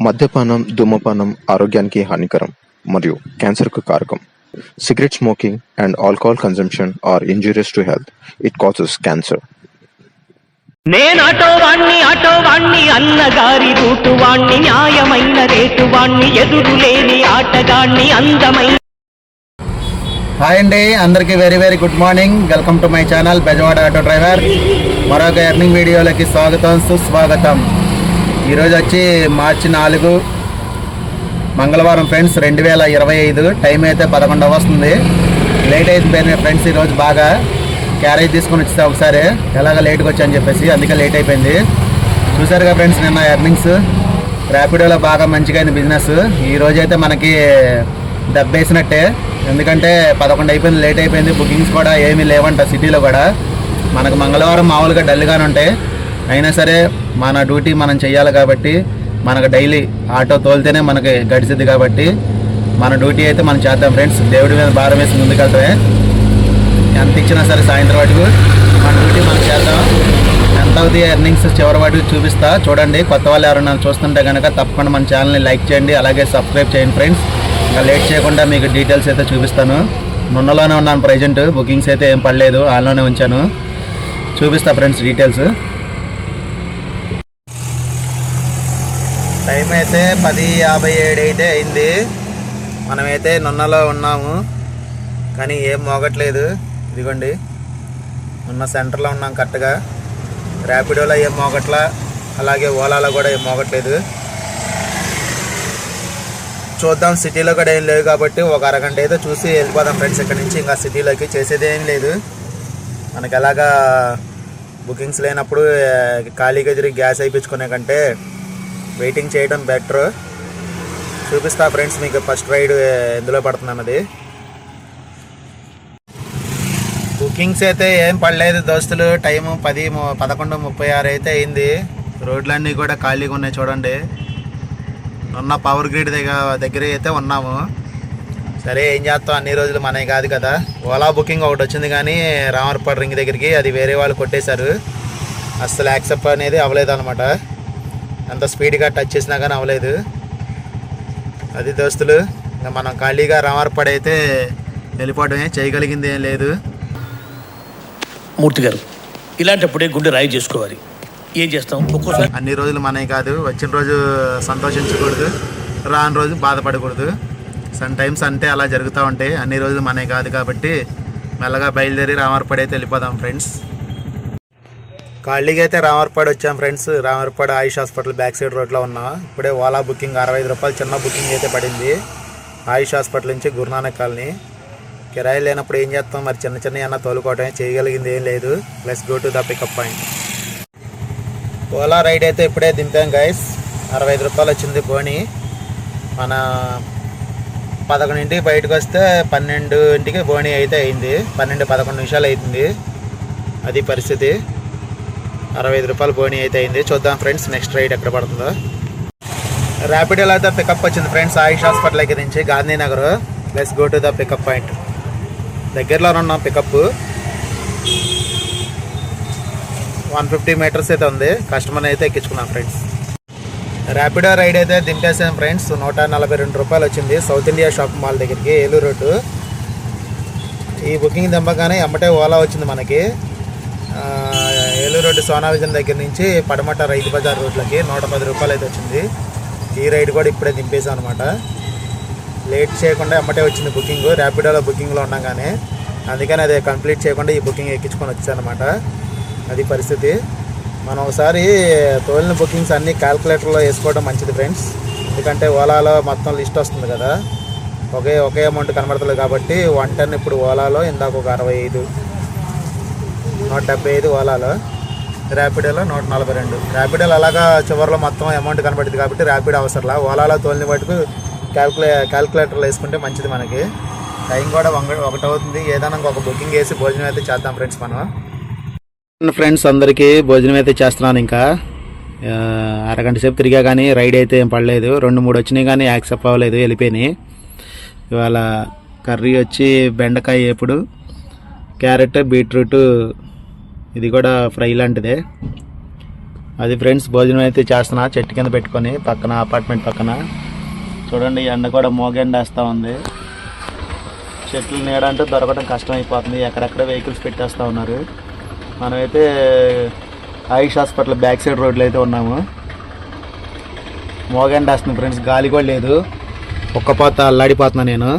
మద్యపానం, ధూమపానం ఆరోగ్యానికి హానికరం మరియు క్యాన్సర్కు కారకం. Cigarette smoking and alcohol consumption are injurious to health. It causes cancer. నేనాటో వాణ్ణి అన్నగారి రూటు వాణ్ణి న్యాయమైన రేటు వాణ్ణి ఎదురులేని ఆటగాణ్ణి అందమైన. హాయ్ అండి, అందరికీ very very good morning. Welcome to my channel Bezawada auto driver. మరొక ఎర్నింగ్ వీడియోలకి స్వాగతం, సుస్వాగతం. ఈరోజు వచ్చి మార్చి 4 మంగళవారం ఫ్రెండ్స్, 2025. టైం అయితే 11 వస్తుంది. లేట్ అయిపోయింది ఫ్రెండ్స్. ఈరోజు బాగా క్యారేజ్ తీసుకొని వచ్చేసా ఒకసారి, ఎలాగ లేట్గా వచ్చాయని చెప్పేసి, అందుకే లేట్ అయిపోయింది. చూసారుగా ఫ్రెండ్స్, నిన్న ఎర్నింగ్స్ ర్యాపిడోలో బాగా మంచిగా అయింది బిజినెస్. ఈరోజు అయితే మనకి దెబ్బేసినట్టే, ఎందుకంటే 11 అయిపోయింది, లేట్ అయిపోయింది. బుకింగ్స్ కూడా ఏమీ లేవంట సిటీలో కూడా. మనకు మంగళవారం మామూలుగా డల్గానే ఉంటాయి, అయినా సరే మన డ్యూటీ మనం చెయ్యాలి కాబట్టి, మనకు డైలీ ఆటో తోలితేనే మనకి గడిచిద్ది కాబట్టి మన డ్యూటీ అయితే మనం చేద్దాం ఫ్రెండ్స్. దేవుడి మీద భారం వేసి ముందుకెళ్తామే. ఎంత ఇచ్చినా సరే సాయంత్రం వాటికి మన డ్యూటీ మనం చేద్దాం. ఎంత అవుతుంది ఎర్నింగ్స్ చివరి వాటికి చూపిస్తా, చూడండి. కొత్త వాళ్ళు ఎవరైనా చూస్తుంటే కనుక తప్పకుండా మన ఛానల్ని లైక్ చేయండి, అలాగే సబ్స్క్రైబ్ చేయండి ఫ్రెండ్స్. ఇంకా లేట్ చేయకుండా మీకు డీటెయిల్స్ అయితే చూపిస్తాను. నున్నలోనే ఉన్నాను ప్రజెంట్, బుకింగ్స్ అయితే ఏం పడలేదు, ఆన్లోనే ఉంచాను. చూపిస్తా ఫ్రెండ్స్ డీటెయిల్స్. టైం అయితే 10:57 అయితే అయింది. మనమైతే నున్నలో ఉన్నాము, కానీ ఏం మోగట్లేదు. ఇదిగోండి, నున్న సెంటర్లో ఉన్నాం కరెక్ట్గా. ర్యాపిడోలో ఏం మోగట్లా, అలాగే ఓలాలో కూడా ఏం మోగట్లేదు. చూద్దాం, సిటీలో కూడా ఏం లేవు కాబట్టి ఒక అరగంట అయితే చూసి వెళ్ళిపోదాం ఫ్రెండ్స్ ఇక్కడ నుంచి. ఇంకా సిటీలోకి చేసేది ఏం లేదు. మనకి ఎలాగా బుకింగ్స్ లేనప్పుడు ఖాళీగా తిరిగి గ్యాస్ అయిపించుకునే కంటే వెయిటింగ్ చేయడం బెటర్. చూపిస్తా ఫ్రెండ్స్ మీకు ఫస్ట్ రైడ్ ఎందులో పడుతుందన్నది. బుకింగ్స్ అయితే ఏం పడలేదు దోస్తులు. టైము 11:36 అయితే అయింది. రోడ్లన్నీ కూడా ఖాళీగా ఉన్నాయి చూడండి. ఉన్న పవర్ గ్రిడ్ దగ్గర అయితే ఉన్నాము. సరే ఏం చేస్తాం, అన్ని రోజులు మనవి కాదు కదా. ఓలా బుకింగ్ ఒకటి వచ్చింది కానీ రామర్పాడు రింగ్ దగ్గరికి, అది వేరే వాళ్ళు కొట్టేశారు. అస్సలు యాక్సెప్ట్ అనేది అవ్వలేదు అనమాట. అంత స్పీడ్గా టచ్ చేసినా కానీ అవ్వలేదు. అది దోస్తులు, ఇంకా మనం ఖాళీగా రామర్పాడు అయితే వెళ్ళిపోవడమే, చేయగలిగింది ఏం లేదు. మూర్తి గారు, ఇలాంటప్పుడే గుండె రాయి చేసుకోవాలి. ఏం చేస్తాం, ఒక్కోసారి అన్ని రోజులు మనవి కాదు. వచ్చిన రోజు సంతోషించకూడదు, రాని రోజు బాధపడకూడదు. సమ్ టైమ్స్ అంటే అలా జరుగుతూ ఉంటాయి. అన్ని రోజులు మనవి కాదు కాబట్టి మెల్లగా బయలుదేరి రామర్పాడు అయితే వెళ్ళిపోదాం ఫ్రెండ్స్. ఖాళీగా అయితే రామర్పాడు వచ్చాం ఫ్రెండ్స్. రామర్పాడు ఆయుష్ హాస్పిటల్ బ్యాక్ సైడ్ రోడ్లో ఉన్నా. ఇప్పుడే ఓలా బుకింగ్ 65 రూపాయలు చిన్న బుకింగ్ అయితే పడింది. ఆయుష్ హాస్పిటల్ నుంచి గురునానక్ కాలనీ. కిరాయి లేనప్పుడు ఏం చేస్తాం మరి, చిన్న చిన్న అన్న తోలుకోవటమే, చేయగలిగింది ఏం లేదు. Let's go to the pickup point. Ola ride అయితే ఇప్పుడే దింపాం గైస్. 65 రూపాయలు వచ్చింది బోని. మన 11ంటికి బయటకు వస్తే 12ంటికి బోని అయితే అయింది. 12-11 నిమిషాలు అవుతుంది. అది పరిస్థితి. 65 రూపాయలు బోని అయితే అయింది. చూద్దాం ఫ్రెండ్స్ నెక్స్ట్ రైడ్ ఎక్కడ పడుతుందో. ర్యాపిడోలో అయితే పికప్ వచ్చింది ఫ్రెండ్స్ ఆయుష్ హాస్పిటల్ దగ్గర నుంచి, Gandhinagar. Let's go to the pickup point. దగ్గరలో ఉన్నాం పికప్. 150 మీటర్స్ అయితే ఉంది. కస్టమర్ అయితే ఎక్కించుకున్నాం ఫ్రెండ్స్. ర్యాపిడో రైడ్ అయితే దింపేసాం ఫ్రెండ్స్. 142 రూపాయలు వచ్చింది. సౌత్ ఇండియా షాప్ మాల్ దగ్గరికి, ఏలూరు రోడ్డు. ఈ బుకింగ్ దింపగానే ఎమ్మటే ఓలా వచ్చింది మనకి. ఏలూరు రోడ్డు సోనా విజన్ దగ్గర నుంచి పడమట రైతు బజార్ రోడ్లకి 110 రూపాయలు అయితే వచ్చింది. ఈ రైడ్ కూడా ఇప్పుడే దింపేసాం అనమాట. లేట్ చేయకుండా ఎమ్మటే వచ్చింది బుకింగ్. ర్యాపిడోలో బుకింగ్లో ఉండగానే, అందుకని అది కంప్లీట్ చేయకుండా ఈ బుకింగ్ ఎక్కించుకొని వచ్చాను అనమాట. అది పరిస్థితి. మనం ఒకసారి తోలిన బుకింగ్స్ అన్నీ క్యాల్కులేటర్లో వేసుకోవడం మంచిది ఫ్రెండ్స్. ఎందుకంటే ఓలాలో మొత్తం లిస్ట్ వస్తుంది కదా, ఒకే అమౌంట్ కనబడుతుంది కాబట్టి. 110 ఇప్పుడు ఓలాలో, ఇందాక ఒక 65, 175 ఓలాలో. ర్యాపిడోలో 142. ర్యాపిడోలో అలాగా చివరిలో మొత్తం అమౌంట్ కనబడుతుంది కాబట్టి ర్యాపిడో అవసరంలా. ఓలాలో తోలిన వాటికి క్యాల్కులేటర్లో వేసుకుంటే మంచిది మనకి. టైం కూడా 1 అవుతుంది. ఏదైనా ఒక బుకింగ్ వేసి భోజనం అయితే చేద్దాం ఫ్రెండ్స్ మనం. ఫ్రెండ్స్ అందరికీ భోజనం అయితే చేస్తున్నాను. ఇంకా అరగంట సేపు తిరిగా కానీ రైడ్ అయితే ఏం పడలేదు. 2-3 వచ్చినాయి కానీ యాక్సెప్ట్ అవ్వలేదు, వెళ్ళిపోయినాయి. ఇవాళ కర్రీ వచ్చి బెండకాయ వేపుడు, క్యారెట్, బీట్రూట్, ఇది కూడా ఫ్రై లాంటిదే. అది ఫ్రెండ్స్, భోజనం అయితే చేస్తున్నా చెట్టు కింద పెట్టుకొని పక్కన, అపార్ట్మెంట్ పక్కన. చూడండి ఎండ కూడా మోగెండేస్తూ ఉంది. చెట్లు నీడ అంటే దొరకడం కష్టం అయిపోతుంది, ఎక్కడెక్కడ వెహికల్స్ పెట్టేస్తూ ఉన్నారు. మనమైతే ఆయుష్ హాస్పిటల్ బ్యాక్ సైడ్ రోడ్లో అయితే ఉన్నాము. మోగెండేస్తుంది ఫ్రెండ్స్, గాలి కూడా లేదు. ఒక్కపోత అల్లాడిపోతున్నా నేను.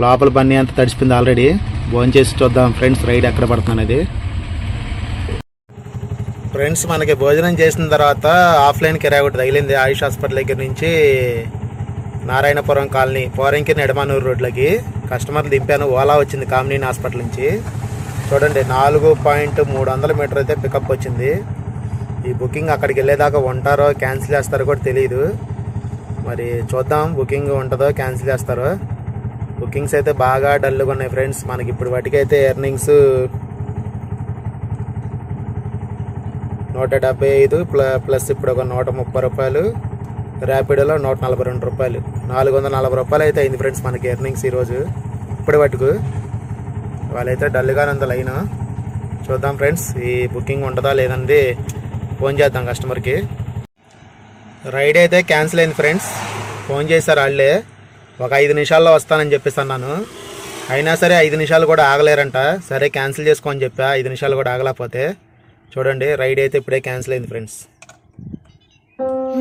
లోపల బన్నీ అంతా తడిసిపోయింది ఆల్రెడీ. భోజనం చేసి చూద్దాం ఫ్రెండ్స్ రైడ్ ఎక్కడ పడుతున్నాను అది. ఫ్రెండ్స్ మనకి భోజనం చేసిన తర్వాత ఆఫ్లైన్ కిరాయి ఒకటి తగిలింది ఆయుష్ హాస్పిటల్ దగ్గర నుంచి నారాయణపురం కాలనీ పోరంకి నెడమానూరు రోడ్లకి. కస్టమర్లు దింపాను, ఓలా వచ్చింది కామినేని హాస్పిటల్ నుంచి. చూడండి 4.300 మీటర్ అయితే పికప్ వచ్చింది. ఈ బుకింగ్ అక్కడికి వెళ్ళేదాకా ఉంటారో క్యాన్సిల్ చేస్తారో కూడా తెలియదు. మరి చూద్దాం, బుకింగ్ ఉంటుందో క్యాన్సిల్ చేస్తారో. బుకింగ్స్ అయితే బాగా డల్గా ఉన్నాయి ఫ్రెండ్స్. మనకి ఇప్పుడు వాటికైతే ఎర్నింగ్స్ 175 ప్లస్ ఇప్పుడు ఒక 130 రూపాయలు, ర్యాపిడోలో 142 రూపాయలు, 440 రూపాయలు అయితే అయింది ఫ్రెండ్స్ మనకి ఎర్నింగ్స్ ఈరోజు. ఇప్పటి మటుకు వాళ్ళైతే డల్గానే ఉంది లైన్. చూద్దాం ఫ్రెండ్స్ ఈ బుకింగ్ ఉంటుందా లేదండి, ఫోన్ చేద్దాం కస్టమర్కి. రైడ్ అయితే క్యాన్సిల్ అయింది ఫ్రెండ్స్. ఫోన్ చేశారు వాళ్ళే, ఒక 5 నిమిషాల్లో వస్తానని చెప్పేసి అన్నాను. అయినా సరే 5 నిమిషాలు కూడా ఆగలేరంట. సరే క్యాన్సిల్ చేసుకోని చెప్పా, 5 నిమిషాలు కూడా ఆగలేకపోతే. చూడండి రైడ్ అయితే ఇప్పుడే క్యాన్సిల్ అయింది ఫ్రెండ్స్.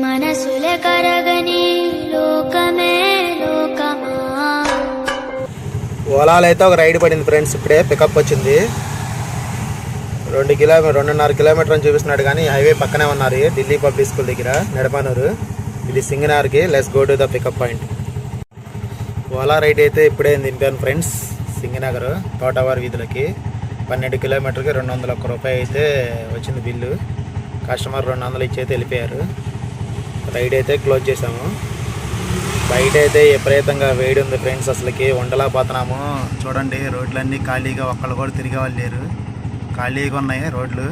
మనసుల కరగని లోకమే లోకమా. ఓలాలో అయితే ఒక రైడ్ పడింది ఫ్రెండ్స్, ఇప్పుడే పికప్ వచ్చింది. 2.5 కిలోమీటర్ అని చూపిస్తున్నాడు కానీ హైవే పక్కనే ఉన్నారు, ఢిల్లీ పబ్లిక్ స్కూల్ దగ్గర నెడమానూరు. ఇది సింగనార్కి. Let's go to the pickup point. Ola ride అయితే ఇప్పుడే దింపాను ఫ్రెండ్స్ సింగనగర్ తోటవారి వీధులకి. 12 కిలోమీటర్కి 201 రూపాయలు అయితే వచ్చింది బిల్లు. కస్టమర్ 200 ఇచ్చి అయితే వెళ్ళిపోయారు. రైడ్ అయితే క్లోజ్ చేసాము. బయట అయితే విపరీతంగా వేడి ఉంది ఫ్రెండ్స్, అసలుకి ఉండలేకపోతున్నాము. చూడండి రోడ్లన్నీ ఖాళీగా, ఒక్కళ్ళు కూడా తిరిగే వాళ్ళు లేరు, ఖాళీగా ఉన్నాయి రోడ్లు.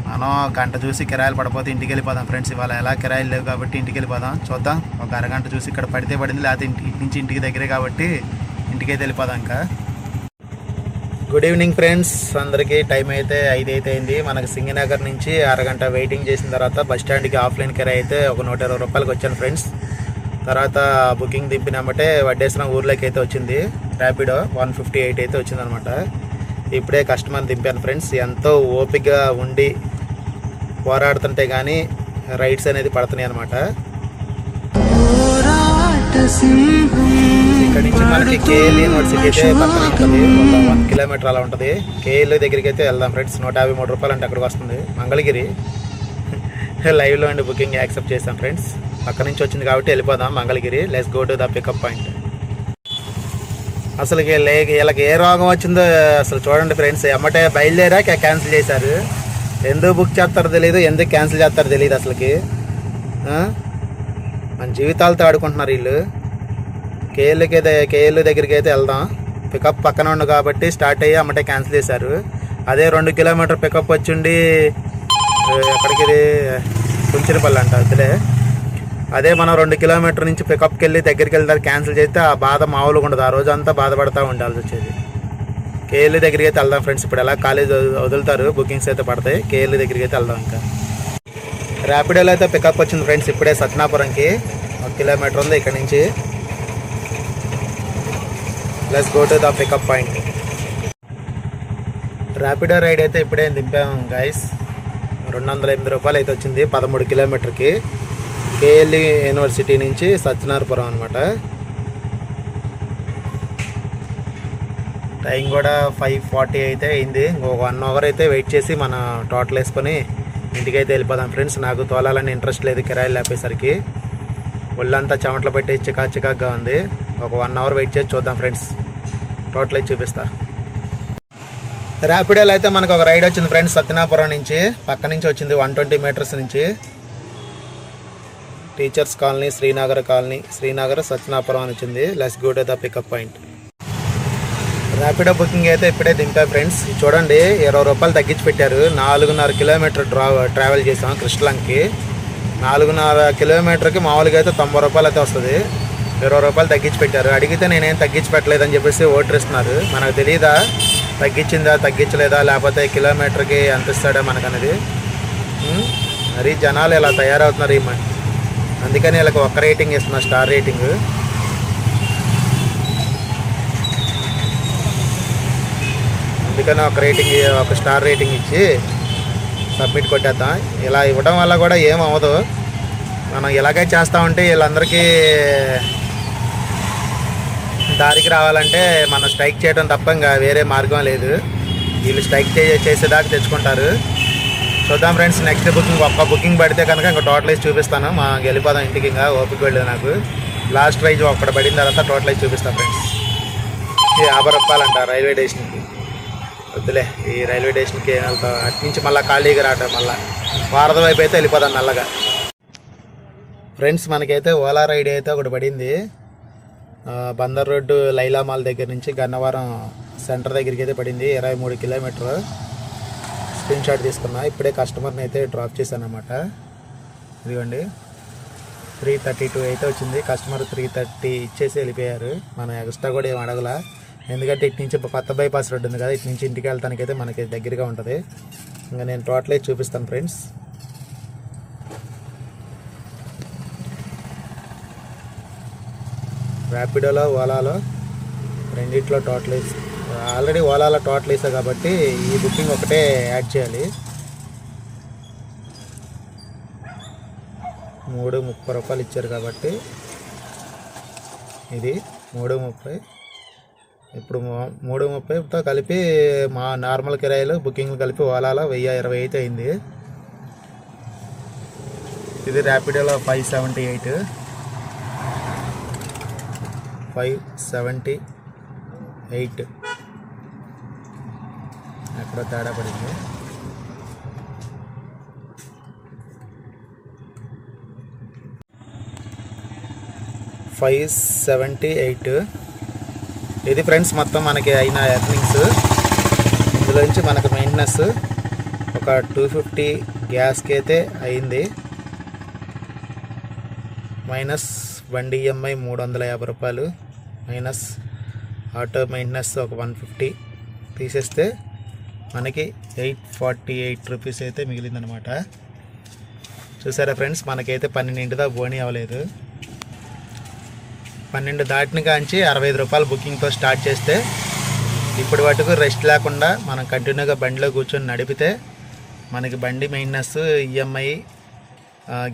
మనం గంట చూసి కిరాయిలు పడిపోతే ఇంటికి వెళ్ళిపోదాం ఫ్రెండ్స్. ఇవాళ ఎలా కిరాయిలు లేవు కాబట్టి ఇంటికి వెళ్ళిపోదాం. చూద్దాం, ఒక అరగంట చూసి ఇక్కడ పడితే పడింది, లేకపోతే ఇటు నుంచి ఇంటికి దగ్గరే కాబట్టి ఇంటికైతే వెళ్ళిపోదాం. ఇంకా గుడ్ ఈవినింగ్ ఫ్రెండ్స్ అందరికీ. టైం అయితే 5 అయితే అయింది. మనకి సింగనగర్ నుంచి అరగంట వెయిటింగ్ చేసిన తర్వాత బస్ స్టాండ్కి ఆఫ్లైన్ కిరాయి అయితే ఒక 120 రూపాయలకి వచ్చాను ఫ్రెండ్స్. తర్వాత బుకింగ్ దింపినామంటే వడ్డేసిన ఊర్లోకి అయితే వచ్చింది. ర్యాపిడో 158 అయితే వచ్చిందనమాట. ఇప్పుడే కస్టమర్ దింపాను ఫ్రెండ్స్. ఎంతో ఓపికగా ఉండి పోరాడుతుంటే కానీ రైడ్స్ అనేది పడుతున్నాయి అనమాట. ఇక్కడ నుంచి మనకి కేఎల్ యూనివర్సిటీ అయితే పక్కన ఉంటుంది, ఒక 1 కిలోమీటర్ అలా ఉంటుంది. కేఎల్ దగ్గరికి అయితే వెళ్దాం ఫ్రెండ్స్. 153 రూపాయలు అంటే అక్కడికి వస్తుంది. మంగళగిరి లైవ్లో అండి బుకింగ్ యాక్సెప్ట్ చేస్తాం ఫ్రెండ్స్. పక్క నుంచి వచ్చింది కాబట్టి వెళ్ళిపోదాం Mangalagiri. Let's go to the pickup point. అసలు వీళ్ళకి ఏ రోగం వచ్చిందో అసలు చూడండి ఫ్రెండ్స్. ఎమ్మటే బయలుదేరాక క్యాన్సిల్ చేశారు. ఎందుకు బుక్ చేస్తారో తెలియదు, ఎందుకు క్యాన్సిల్ చేస్తారో తెలియదు అసలుకి. మన జీవితాలతో ఆడుకుంటున్నారు వీళ్ళు. కేఎల్ దగ్గరికి అయితే వెళ్దాం. పికప్ పక్కన ఉండు కాబట్టి స్టార్ట్ అయ్యి అమ్మటే క్యాన్సిల్ చేశారు. అదే 2 కిలోమీటర్ పికప్ వచ్చిండి ఎక్కడికి కుంచినపల్లి అంట వద్దులే. అదే మనం 2 కిలోమీటర్ నుంచి పికప్కి వెళ్ళి దగ్గరికి వెళ్తారు క్యాన్సిల్ చేస్తే ఆ బాధ మామూలుగా ఉండదు. ఆ రోజు అంతా బాధపడతా ఉండాల్సి వచ్చేది. కేఎల్ దగ్గరికి అయితే వెళ్దాం ఫ్రెండ్స్. ఇప్పుడు ఎలా కాలేజ్ వదులుతారు, బుకింగ్స్ అయితే పడతాయి. కేఎల్ దగ్గరికి అయితే వెళ్దాం. ఇంకా ర్యాపిడోలో అయితే పికప్ వచ్చింది ఫ్రెండ్స్. ఇప్పుడే సత్యనాపురంకి 1 కిలోమీటర్ ఉంది ఇక్కడ నుంచి. Let's go to the pickup point. Rapido ride అయితే ఇప్పుడే దింపాము గైస్. 208 రూపాయలు అయితే వచ్చింది 13 కిలోమీటర్కి. కేఎల్ యూనివర్సిటీ నుంచి సత్యనారాయణపురం అనమాట. టైం కూడా 5:40 అయితే అయింది. ఇంకొక 1 అవర్ అయితే వెయిట్ చేసి మన టోటల్ వేసుకొని ఇంటికైతే వెళ్ళిపోదాం ఫ్రెండ్స్. నాకు తోలాలని ఇంట్రెస్ట్ లేదు కిరాయిలు లేపేసరికి. ఒళ్ళంతా చెమటలు పెట్టి చికాగా ఉంది. ఒక 1 అవర్ వెయిట్ చేసి చూద్దాం ఫ్రెండ్స్. టోటల్ అయితే చూపిస్తా. ర్యాపిడోలో అయితే మనకు ఒక రైడ్ వచ్చింది ఫ్రెండ్స్. సత్యనాపురం నుంచి పక్క నుంచి వచ్చింది 120 మీటర్స్ నుంచి. టీచర్స్ కాలనీ, శ్రీనగర్ సత్యనాపురం అని వచ్చింది. Let's go to the pickup point. Rapido booking అయితే ఇప్పుడే దింపా ఫ్రెండ్స్. చూడండి 20 రూపాయలు తగ్గించి పెట్టారు. 4.5 కిలోమీటర్ ట్రావెల్ చేసాం కృష్ణలంకి. 4.5 కిలోమీటర్కి మామూలుగా అయితే 90 రూపాయలు అయితే వస్తుంది. 20 రూపాయలు తగ్గించి పెట్టారు. అడిగితే నేనేం తగ్గించి పెట్టలేదని చెప్పేసి ఓటరిస్తున్నారు. మనకు తెలియదా తగ్గించిందా తగ్గించలేదా, లేకపోతే కిలోమీటర్కి ఎంత ఇస్తాడా మనకు అనేది. మరి జనాలు ఇలా తయారవుతున్నారు అందుకని వీళ్ళకి ఒక్క రేటింగ్ ఇస్తున్నా, స్టార్ రేటింగ్. అందుకని ఒక స్టార్ రేటింగ్ ఇచ్చి సబ్మిట్ కొట్టేద్దాం. ఇలా ఇవ్వడం వల్ల కూడా ఏం అవ్వదు. మనం ఇలాగే చేస్తూ ఉంటే వీళ్ళందరికీ దారికి రావాలంటే మనం స్ట్రైక్ చేయడం తప్ప ఇంకా వేరే మార్గం లేదు. వీళ్ళు స్ట్రైక్ చేసేదాకా తెచ్చుకుంటారు. చూద్దాం ఫ్రెండ్స్, నెక్స్ట్ ఒక్క బుకింగ్ పడితే కనుక ఇంకా టోటల్ వేసి చూపిస్తాను. మా వెళ్ళిపోదాం ఇంటికి. ఇంకా ఓపిక వెళ్ళదు నాకు. లాస్ట్ ప్రైజ్ ఒక్కడ పడిన తర్వాత టోటల్ వేసి చూపిస్తాను ఫ్రెండ్స్. ఇది 50 రూపాయలు అంట రైల్వే స్టేషన్కి. వద్దులే, ఈ రైల్వే స్టేషన్కి ఏం వెళ్తాం, అటు నుంచి మళ్ళీ ఖాళీగా రావటం, మళ్ళీ వారధ వైపు అయితే వెళ్ళిపోదాం నల్లగా. ఫ్రెండ్స్, మనకైతే ఓలా రైడ్ అయితే ఒకటి పడింది. బందర్ రోడ్డు లైలా మాల్ దగ్గర నుంచి గన్నవరం సెంటర్ దగ్గరికి అయితే పడింది. 23 కిలోమీటర్లు. స్క్రీన్ షాట్ తీసుకున్నా. ఇప్పుడే కస్టమర్ని అయితే డ్రాప్ చేశాను అన్నమాట. ఇదిగోండి 332 అయితే వచ్చింది. కస్టమర్ 330 ఇచ్చేసి వెళ్ళిపోయారు. మనం ఎక్స్ట్రా కూడా ఏం అడగల. ఎందుకంటే ఇటు నుంచి కొత్త బైపాస్ రోడ్డు ఉంది కదా, ఇటు నుంచి ఇంటికి వెళ్ళటానికి అయితే మనకి దగ్గరగా ఉంటుంది. ఇంకా నేను టోటల్ అయితే చూపిస్తాను ఫ్రెండ్స్. ర్యాపిడోలో ఓలాలో రెండిట్లో టోటల్ వేసి ఆల్రెడీ ఓలాలో టోటల్ వేసా కాబట్టి ఈ బుకింగ్ ఒకటే యాడ్ చేయాలి. 330 రూపాయలు ఇచ్చారు కాబట్టి ఇది 330. ఇప్పుడు 330తో కలిపి మా నార్మల్ కిరాయిలు బుకింగ్ కలిపి ఓలాలో 1020 అయితే అయింది. ఇది ర్యాపిడోలో 578 ఎక్కడో తేడా పడింది. $578. ఇది ఫ్రెండ్స్ మొత్తం మనకి అయిన ఎర్నింగ్స్. ఇందులోంచి మనకు మెయింటెనెన్స్ ఒక 250 గ్యాస్కి అయితే అయింది. మైనస్ బండి ఈఎంఐ 350 రూపాయలు, మైనస్ ఆటో మెయింటెనెన్స్ ఒక 150 తీసేస్తే మనకి 848 రూపీస్ అయితే మిగిలిందనమాట. చూసారా ఫ్రెండ్స్, మనకైతే 12 దాకా బోనీ అవ్వలేదు. 12 దాటిన కాంచి 65 రూపాయలు బుకింగ్తో స్టార్ట్ చేస్తే ఇప్పటి వరకు రెస్ట్ లేకుండా మనం కంటిన్యూగా బండిలో కూర్చొని నడిపితే మనకి బండి మెయింటెనెన్స్, ఈఎంఐ,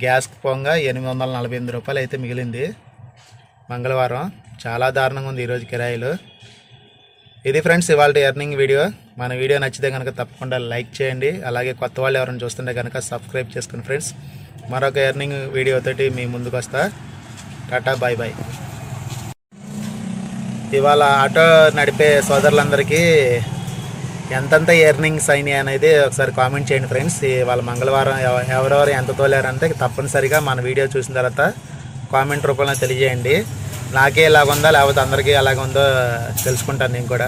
గ్యాస్కి పోగా 848 రూపాయలు అయితే మిగిలింది మంగళవారం. చాలా దారుణంగా ఉంది ఈరోజు కిరాయిలు. ఇది ఫ్రెండ్స్ ఇవాళ ఎర్నింగ్ వీడియో. మన వీడియో నచ్చితే కనుక తప్పకుండా లైక్ చేయండి. అలాగే కొత్త వాళ్ళు ఎవరైనా చూస్తుంటే కనుక సబ్స్క్రైబ్ చేసుకోండి ఫ్రెండ్స్. మరొక ఎర్నింగ్ వీడియోతోటి మీ ముందుకు వస్తా. Tata, bye bye. ఇవాళ ఆటో నడిపే సోదరులందరికీ ఎంతంత ఎర్నింగ్స్ అయినాయి అనేది ఒకసారి కామెంట్ చేయండి ఫ్రెండ్స్. ఇవాళ మంగళవారం ఎవరెవరు ఎంత తోలారంటే తప్పనిసరిగా మన వీడియో చూసిన తర్వాత కామెంట్ రూపంలో తెలియజేయండి. నాకే ఇలాగుందా లేకపోతే అందరికీ ఎలాగుందో తెలుసుకుంటాను నేను కూడా.